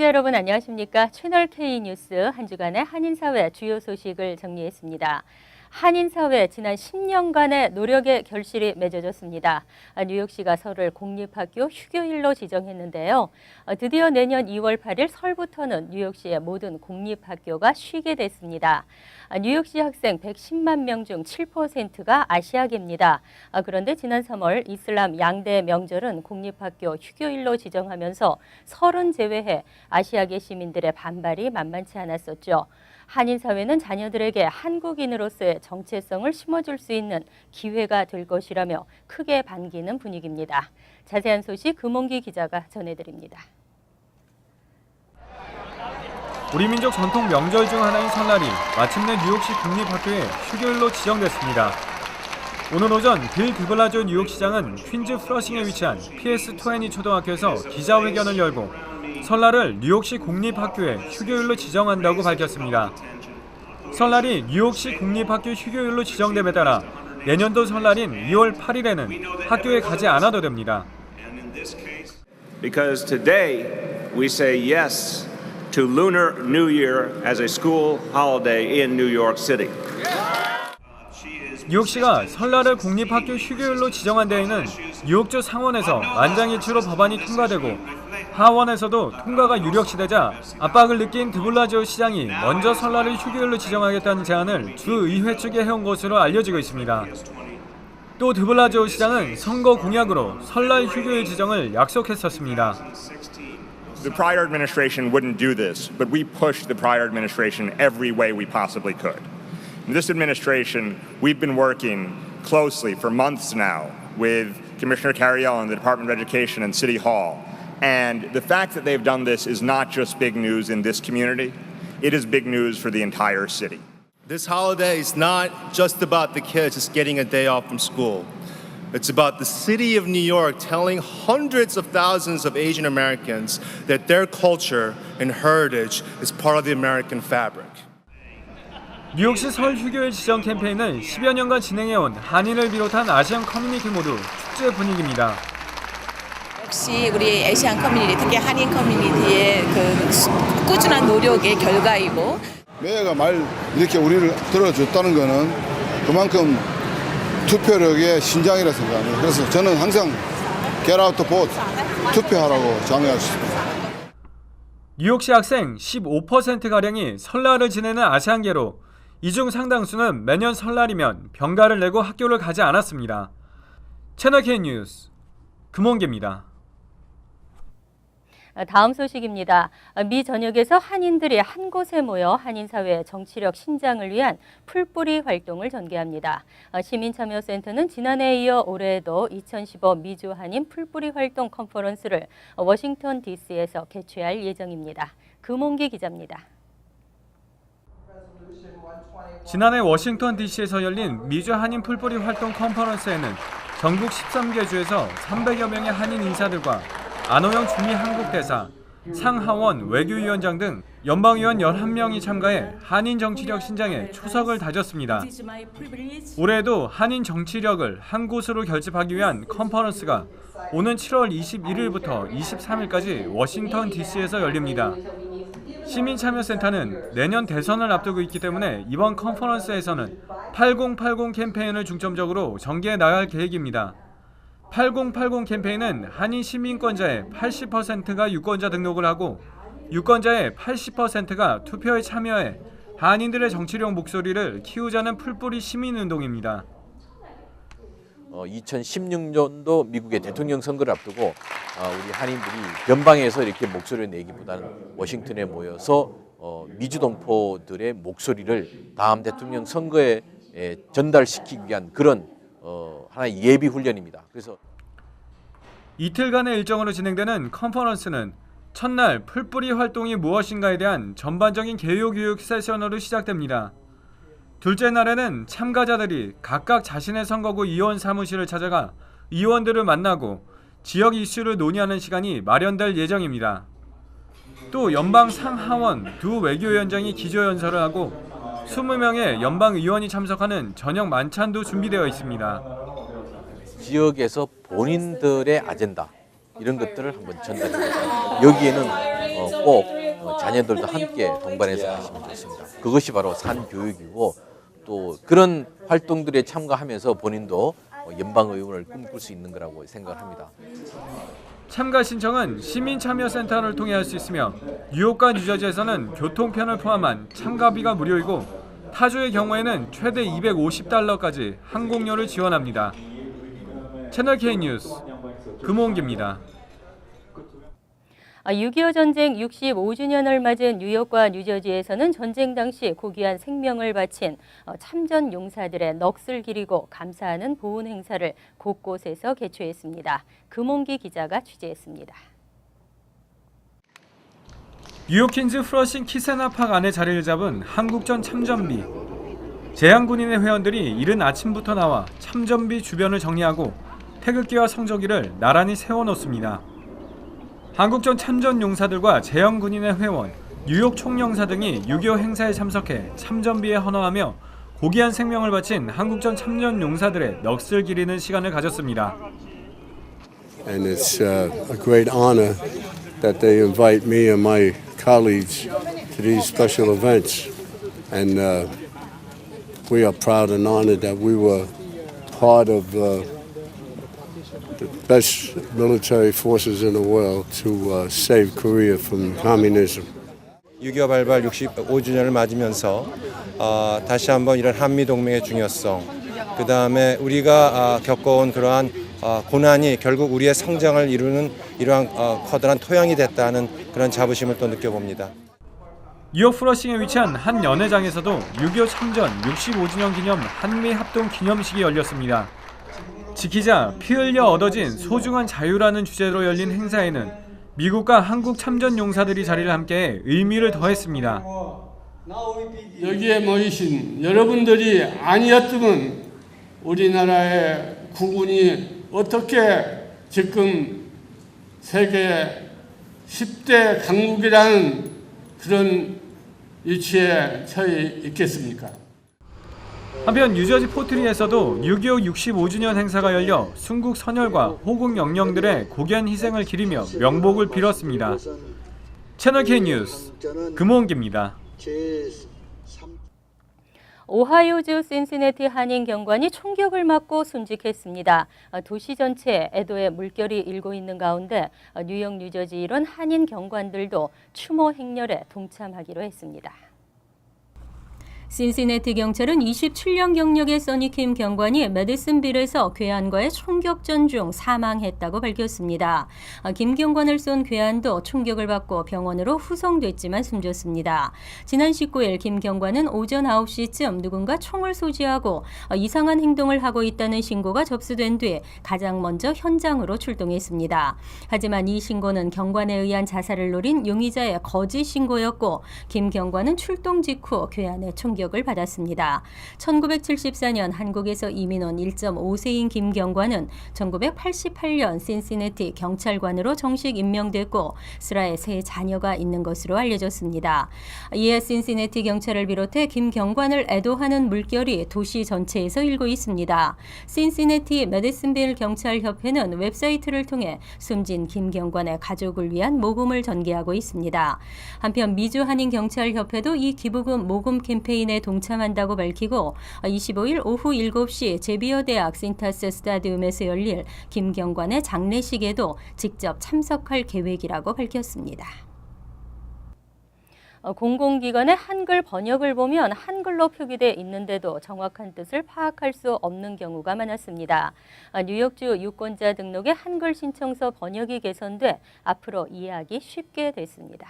시청자 여러분 안녕하십니까? 채널 K 뉴스 한 주간의 한인사회 주요 소식을 정리했습니다. 한인사회 지난 10년간의 노력의 결실이 맺어졌습니다. 뉴욕시가 설을 공립학교 휴교일로 지정했는데요. 드디어 내년 2월 8일 설부터는 뉴욕시의 모든 공립학교가 쉬게 됐습니다. 뉴욕시 학생 110만 명 중 7%가 아시아계입니다. 그런데 지난 3월 이슬람 양대 명절은 공립학교 휴교일로 지정하면서 설은 제외해 아시아계 시민들의 반발이 만만치 않았었죠. 한인사회는 자녀들에게 한국인으로서의 정체성을 심어줄 수 있는 기회가 될 것이라며 크게 반기는 분위기입니다. 자세한 소식 금홍기 기자가 전해드립니다. 우리 민족 전통 명절 중 하나인 설날이 마침내 뉴욕시 공립학교에 휴교일로 지정됐습니다. 오늘 오전 빌 드블라조 뉴욕시장은 퀸즈 플러싱에 위치한 PS20 초등학교에서 기자회견을 열고 설날을 뉴욕시 공립학교에 휴교일로 지정한다고 밝혔습니다. 설날이 뉴욕시 공립학교 휴교일로 지정됨에 따라 내년도 설날인 2월 8일에는 학교에 가지 않아도 됩니다. Because today we say yes to Lunar New Year as a school holiday in New York City. 뉴욕시가 설날을 공립학교 휴교일로 지정한 데에는 뉴욕주 상원에서 만장일치로 법안이 통과되고 하원에서도 통과가 유력시되자 압박을 느낀 드블라지오 시장이 먼저 설날을 휴교일로 지정하겠다는 제안을 주 의회 측에 해온 것으로 알려지고 있습니다. 또 드블라지오 시장은 선거 공약으로 설날 휴교일 지정을 약속했었습니다. The prior administration wouldn't do this, but we pushed the prior administration every way we possibly could. In this administration, we've been working closely for months now with Commissioner Carriel and the Department of Education and City Hall. And the fact that they've done this is not just big news in this community, it is big news for the entire city. This holiday is not just about the kids just getting a day off from school. It's about the city of New York telling hundreds of thousands of Asian Americans that their culture and heritage is part of the American fabric. 뉴욕시 설 휴교일 지정 캠페인은 10여 년간 진행해온 한인을 비롯한 아시안 커뮤니티 모두 축제 분위기입니다. 역시 우리 아시안 커뮤니티, 특히 한인 커뮤니티의 그 꾸준한 노력의 결과이고 매해가 말 이렇게 우리를 들어줬다는 것은 그만큼 투표력의 신장이라 생각합니다. 그래서 저는 항상 get out the vote, 투표하라고 장려하셨습니다. 뉴욕시 학생 15%가량이 설날을 지내는 아시안계로 이 중 상당수는 매년 설날이면 병가를 내고 학교를 가지 않았습니다. 채널 K 뉴스 금홍기입니다. 다음 소식입니다. 미 전역에서 한인들이 한 곳에 모여 한인사회의 정치력 신장을 위한 풀뿌리 활동을 전개합니다. 시민참여센터는 지난해에 이어 올해에도 2015 미주 한인 풀뿌리 활동 컨퍼런스를 워싱턴 DC에서 개최할 예정입니다. 금홍기 기자입니다. 지난해 워싱턴 DC에서 열린 미주 한인 풀뿌리 활동 컨퍼런스에는 전국 13개 주에서 300여 명의 한인 인사들과 안호영 주미 한국대사, 상하원 외교위원장 등 연방의원 11명이 참가해 한인 정치력 신장에 초석을 다졌습니다. 올해에도 한인 정치력을 한 곳으로 결집하기 위한 컨퍼런스가 오는 7월 21일부터 23일까지 워싱턴 DC에서 열립니다. 시민참여센터는 내년 대선을 앞두고 있기 때문에 이번 컨퍼런스에서는 8080 캠페인을 중점적으로 전개해 나갈 계획입니다. 8080 캠페인은 한인 시민권자의 80%가 유권자 등록을 하고 유권자의 80%가 투표에 참여해 한인들의 정치력 목소리를 키우자는 풀뿌리 시민운동입니다. 2016년도 미국의 대통령 선거를 앞두고 우리 한인들이 변방에서 이렇게 목소리를 내기보다는 워싱턴에 모여서 미주동포들의 목소리를 다음 대통령 선거에 전달시키기 위한 그런 하나의 예비 훈련입니다. 그래서 이틀간의 일정으로 진행되는 컨퍼런스는 첫날 풀뿌리 활동이 무엇인가에 대한 전반적인 개요 교육 세션으로 시작됩니다. 둘째 날에는 참가자들이 각각 자신의 선거구 의원 사무실을 찾아가 의원들을 만나고 지역 이슈를 논의하는 시간이 마련될 예정입니다. 또 연방 상하원 두 외교위원장이 기조연설을 하고 20명의 연방 의원이 참석하는 저녁 만찬도 준비되어 있습니다. 지역에서 본인들의 아젠다 이런 것들을 한번 전달합니다. 여기에는 꼭 자녀들도 함께 동반해서 하시면 좋습니다. 그것이 바로 산교육이고 또 그런 활동들에 참가하면서 본인도 연방의원을 꿈꿀 수 있는 거라고 생각합니다. 참가 신청은 시민참여센터를 통해 할 수 있으며 뉴욕과 뉴저지에서는 교통편을 포함한 참가비가 무료이고 타주의 경우에는 최대 $250까지 항공료를 지원합니다. 채널 K 뉴스 금호은기입니다. 6.25 전쟁 65주년을 맞은 뉴욕과 뉴저지에서는 전쟁 당시 고귀한 생명을 바친 참전 용사들의 넋을 기리고 감사하는 보훈 행사를 곳곳에서 개최했습니다. 금홍기 기자가 취재했습니다. 뉴욕 퀸즈 플러싱 키세나팍 안에 자리를 잡은 한국전 참전비. 제향군인의 회원들이 이른 아침부터 나와 참전비 주변을 정리하고 태극기와 성조기를 나란히 세워놓습니다. 한국전 참전 용사들과 제영군인의 회원, 뉴욕 총영사 등이 6.25 행사에 참석해 참전비에 헌화하며 고귀한 생명을 바친 한국전 참전 용사들의 넋을 기리는 시간을 가졌습니다. And it's a great honor that they invite me and my colleagues to these special events. And we are proud and honored that we were part of the best military forces in the world to save Korea from communism. 6.25 발발 65주년을 맞으면서 다시 한번 이런 한미동맹의 중요성, 그 다음에 우리가 겪어온 그러한 고난이 결국 우리의 성장을 이루는 이러한 커다란 토양이 됐다는 그런 자부심을 또 느껴봅니다. 뉴욕 플러싱에 위치한 한 연회장에서도 6.25 참전 65주년 기념 한미합동 기념식이 열렸습니다. 지키자 피 흘려 얻어진 소중한 자유라는 주제로 열린 행사에는 미국과 한국 참전 용사들이 자리를 함께해 의미를 더했습니다. 여기에 모이신 여러분들이 아니었으면 우리나라의 국군이 어떻게 지금 세계 10대 강국이라는 그런 위치에 처해 있겠습니까? 한편 뉴저지 포트리에서도 6.25 65주년 행사가 열려 순국 선열과 호국 영령들의 고귀한 희생을 기리며 명복을 빌었습니다. 채널 K 뉴스 금호은기입니다. 오하이오주 신시내티 한인 경관이 총격을 맞고 순직했습니다. 도시 전체에 애도의 물결이 일고 있는 가운데 뉴욕, 뉴저지 일원 한인 경관들도 추모 행렬에 동참하기로 했습니다. 신시내티 경찰은 27년 경력의 써니킴 경관이 메디슨빌에서 괴한과의 총격전 중 사망했다고 밝혔습니다. 김 경관을 쏜 괴한도 총격을 받고 병원으로 후송됐지만 숨졌습니다. 지난 19일 김 경관은 오전 9시쯤 누군가 총을 소지하고 이상한 행동을 하고 있다는 신고가 접수된 뒤 가장 먼저 현장으로 출동했습니다. 하지만 이 신고는 경관에 의한 자살을 노린 용의자의 거짓 신고였고 김 경관은 출동 직후 괴한의 총격을 받았습니다. 1974년 한국에서 이민 온 1.5세인 김 경관은 1988년 신시내티 경찰관으로 정식 임명됐고 스라에 세 자녀가 있는 것으로 알려졌습니다. 이에 신시내티 경찰을 비롯해 김 경관을 애도하는 물결이 도시 전체에서 일고 있습니다. 신시내티 메디슨빌 경찰협회는 웹사이트를 통해 숨진 김 경관의 가족을 위한 모금을 전개하고 있습니다. 한편 미주 한인 경찰협회도 이 기부금 모금 캠페인에 동참한다고 밝히고 25일 오후 7시 제비어 대학 신타스 스타디움에서 열릴 김 경관의 장례식에도 직접 참석할 계획이라고 밝혔습니다. 공공기관의 한글 번역을 보면 한글로 표기돼 있는데도 정확한 뜻을 파악할 수 없는 경우가 많았습니다. 뉴욕주 유권자 등록의 한글 신청서 번역이 개선돼 앞으로 이해하기 쉽게 됐습니다.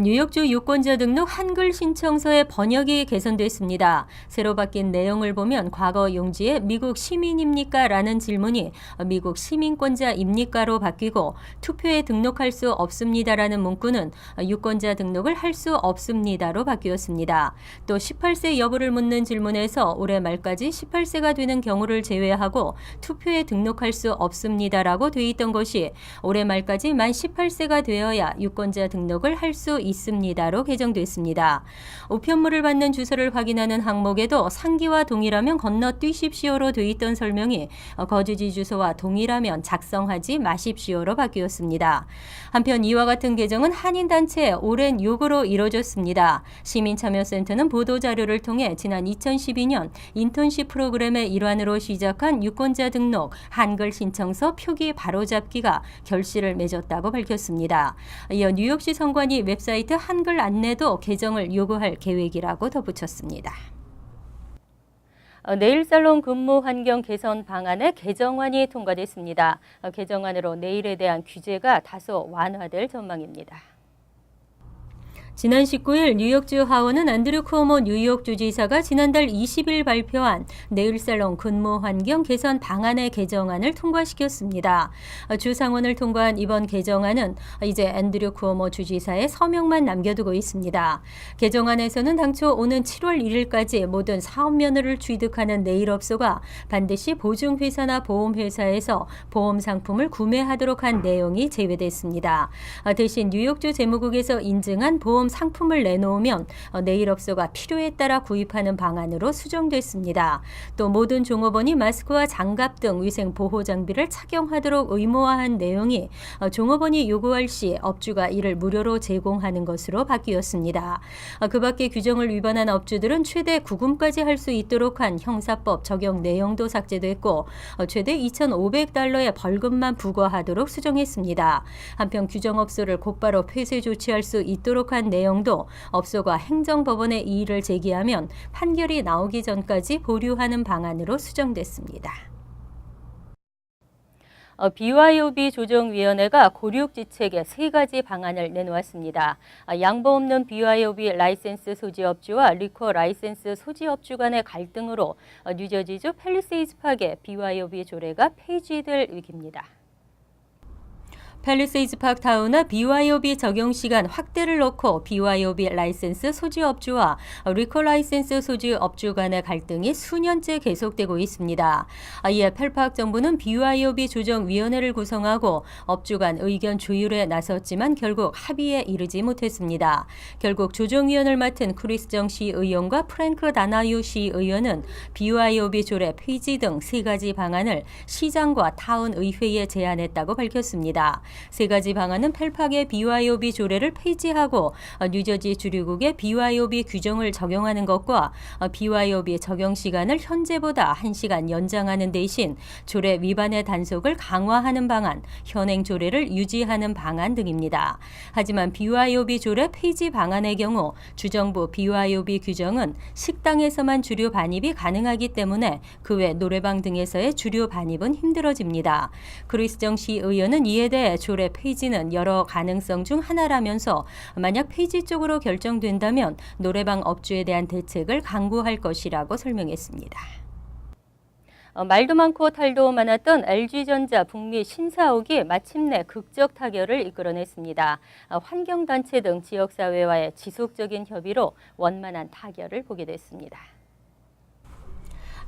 뉴욕주 유권자 등록 한글 신청서의 번역이 개선됐습니다. 새로 바뀐 내용을 보면 과거 용지에 미국 시민입니까? 라는 질문이 미국 시민권자입니까?로 바뀌고 투표에 등록할 수 없습니다. 라는 문구는 유권자 등록을 할 수 없습니다로 바뀌었습니다. 또 18세 여부를 묻는 질문에서 올해 말까지 18세가 되는 경우를 제외하고 투표에 등록할 수 없습니다라고 돼 있던 것이 올해 말까지 만 18세가 되어야 유권자 등록을 할 수 수 있습니다로 개정됐습니다. 우편물을 받는 주소를 확인하는 항목에도 상기와 동일하면 건너뛰십시오로 돼 있던 설명이 거주지 주소와 동일하면 작성하지 마십시오로 바뀌었습니다. 한편 이와 같은 개정은 한인단체의 오랜 요구로 이뤄졌습니다. 시민참여센터는 보도자료를 통해 지난 2012년 인턴십 프로그램의 일환으로 시작한 유권자 등록, 한글 신청서 표기 바로잡기가 결실을 맺었다고 밝혔습니다. 이어 뉴욕시 선관위 웹사이트 한글 안내도 개정을 요구할 계획이라고 덧붙였습니다. 네일 살론 근무 환경 개선 방안의 개정안이 통과됐습니다. 개정안으로 네일에 대한 규제가 다소 완화될 전망입니다. 지난 19일 뉴욕주 하원은 앤드류 쿠오모 뉴욕주지사가 지난달 20일 발표한 네일살롱 근무 환경 개선 방안의 개정안을 통과시켰습니다. 주 상원을 통과한 이번 개정안은 이제 앤드류 쿠오모 주지사의 서명만 남겨두고 있습니다. 개정안에서는 당초 오는 7월 1일까지 모든 사업면허를 취득하는 네일업소가 반드시 보증회사나 보험회사에서 보험 상품을 구매하도록 한 내용이 제외됐습니다. 대신 뉴욕주 재무국에서 인증한 보험 상품을 내놓으면 네일업소가 필요에 따라 구입하는 방안으로 수정됐습니다. 또 모든 종업원이 마스크와 장갑 등 위생 보호 장비를 착용하도록 의무화한 내용이 종업원이 요구할 시 업주가 이를 무료로 제공하는 것으로 바뀌었습니다. 그 밖에 규정을 위반한 업주들은 최대 구금까지 할 수 있도록 한 형사법 적용 내용도 삭제됐고 최대 $2,500의 벌금만 부과하도록 수정했습니다. 한편 규정업소를 곧바로 폐쇄 조치할 수 있도록 한 내용도 업소가 행정법원에 이의를 제기하면 판결이 나오기 전까지 보류하는 방안으로 수정됐습니다. BYOB 조정위원회가 고륙지책에 3가지 방안을 내놓았습니다. 양보 없는 BYOB 라이센스 소지업주와 리커 라이센스 소지업주 간의 갈등으로 뉴저지주 팰리세이즈 파크의 BYOB 조례가 폐지될 위기입니다. 팰리세이즈 파크 타운의 BYOB 적용 시간 확대를 놓고 BYOB 라이센스 소지업주와 리커 라이센스 소지업주 간의 갈등이 수년째 계속되고 있습니다. 이에 팰파크 정부는 BYOB 조정위원회를 구성하고 업주 간 의견 조율에 나섰지만 결국 합의에 이르지 못했습니다. 결국 조정위원을 맡은 크리스 정 시의원과 프랭크 다나유 시의원은 BYOB 조례 폐지 등 3가지 방안을 시장과 타운 의회에 제안했다고 밝혔습니다. 3가지 방안은 팰팍의 BYOB 조례를 폐지하고 뉴저지 주류국의 BYOB 규정을 적용하는 것과 BYOB 적용 시간을 현재보다 1시간 연장하는 대신 조례 위반의 단속을 강화하는 방안, 현행 조례를 유지하는 방안 등입니다. 하지만 BYOB 조례 폐지 방안의 경우 주정부 BYOB 규정은 식당에서만 주류 반입이 가능하기 때문에 그 외 노래방 등에서의 주류 반입은 힘들어집니다. 크리스 정 시의원은 이에 대해 조례 폐지는 여러 가능성 중 하나라면서 만약 폐지 쪽으로 결정된다면 노래방 업주에 대한 대책을 강구할 것이라고 설명했습니다. 말도 많고 탈도 많았던 LG전자 북미 신사옥이 마침내 극적 타결을 이끌어냈습니다. 환경단체 등 지역사회와의 지속적인 협의로 원만한 타결을 보게 됐습니다.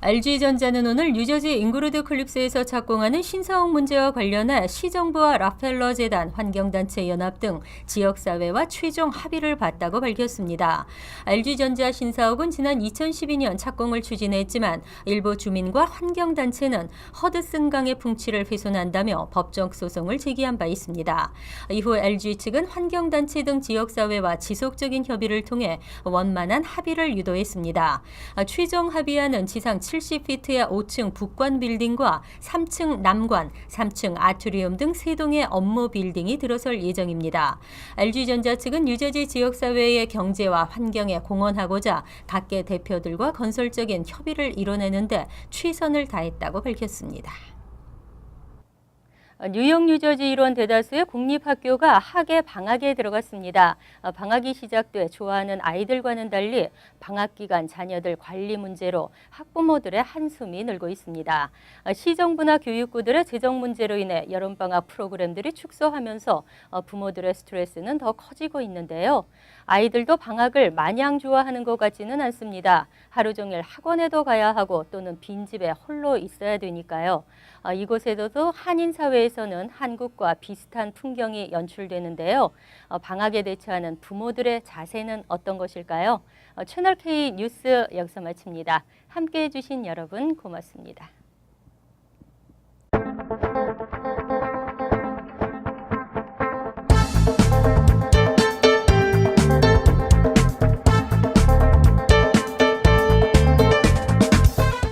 LG전자는 오늘 뉴저지 잉그루드 클립스에서 착공하는 신사옥 문제와 관련해 시정부와 락펠러 재단, 환경단체 연합 등 지역사회와 최종 합의를 봤다고 밝혔습니다. LG전자 신사옥은 지난 2012년 착공을 추진했지만 일부 주민과 환경단체는 허드슨 강의 풍치를 훼손한다며 법적 소송을 제기한 바 있습니다. 이후 LG 측은 환경단체 등 지역사회와 지속적인 협의를 통해 원만한 합의를 유도했습니다. 최종 합의안은 지상 70피트의 5층 북관 빌딩과 3층 남관, 3층 아트리움 등 3동의 업무 빌딩이 들어설 예정입니다. LG전자 측은 뉴저지 지역사회의 경제와 환경에 공헌하고자 각계 대표들과 건설적인 협의를 이뤄내는데 최선을 다했다고 밝혔습니다. 뉴욕, 뉴저지 일원 대다수의 공립학교가 학예 방학에 들어갔습니다. 방학이 시작돼 좋아하는 아이들과는 달리 방학 기간 자녀들 관리 문제로 학부모들의 한숨이 늘고 있습니다. 시정부나 교육부들의 재정 문제로 인해 여름방학 프로그램들이 축소하면서 부모들의 스트레스는 더 커지고 있는데요. 아이들도 방학을 마냥 좋아하는 것 같지는 않습니다. 하루 종일 학원에도 가야 하고 또는 빈집에 홀로 있어야 되니까요. 이곳에서도 한인 사회에서는 한국과 비슷한 풍경이 연출되는데요. 방학에 대처하는 부모들의 자세는 어떤 것일까요? 채널K 뉴스 여기서 마칩니다. 함께해 주신 여러분 고맙습니다.